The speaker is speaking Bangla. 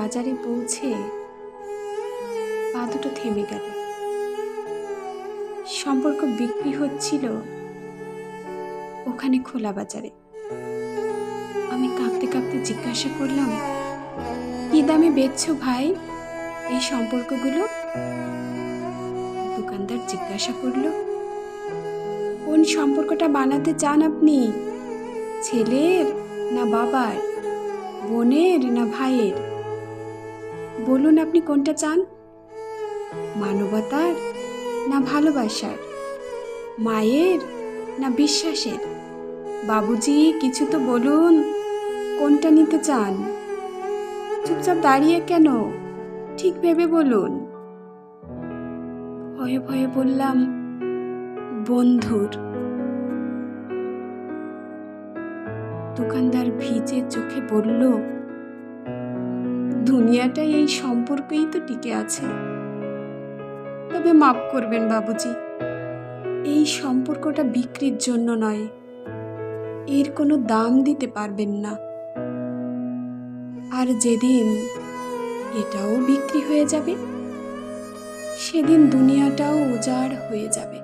বাজারে পৌঁছে পা দুটো থেমে গেল। সম্পর্ক বিক্রি হচ্ছিল ওখানে খোলা বাজারে। আমি কাঁপতে কাঁপতে জিজ্ঞাসা করলাম, কি দামে বেচছো ভাই এই সম্পর্কগুলো? দোকানদার জিজ্ঞাসা করলো, কোন সম্পর্কটা বানাতে চান আপনি? ছেলের না বাবার, বোনের না ভাইয়ের? বলুন আপনি কোনটা চান? মানবতার না ভালোবাসার, মায়ের না বিশ্বাসের? বাবুজি কিছু তো বলুন, কোনটা নিতে চান? চুপচাপ দাঁড়িয়ে কেন? ঠিক ভেবে বলুন। ভয়ে ভয়ে বললাম, বন্ধুর। দোকানদার ভিজে চোখে বলল, দুনিয়াটাই এই সম্পর্কেই তো টিকে আছে। তবে মাফ করবেন বাবুজি, এই সম্পর্কটা বিক্রির জন্য নয়, এর কোনো দাম দিতে পারবেন না। আর যেদিন এটাও বিক্রি হয়ে যাবে, সেদিন দুনিয়াটাও উজাড় হয়ে যাবে।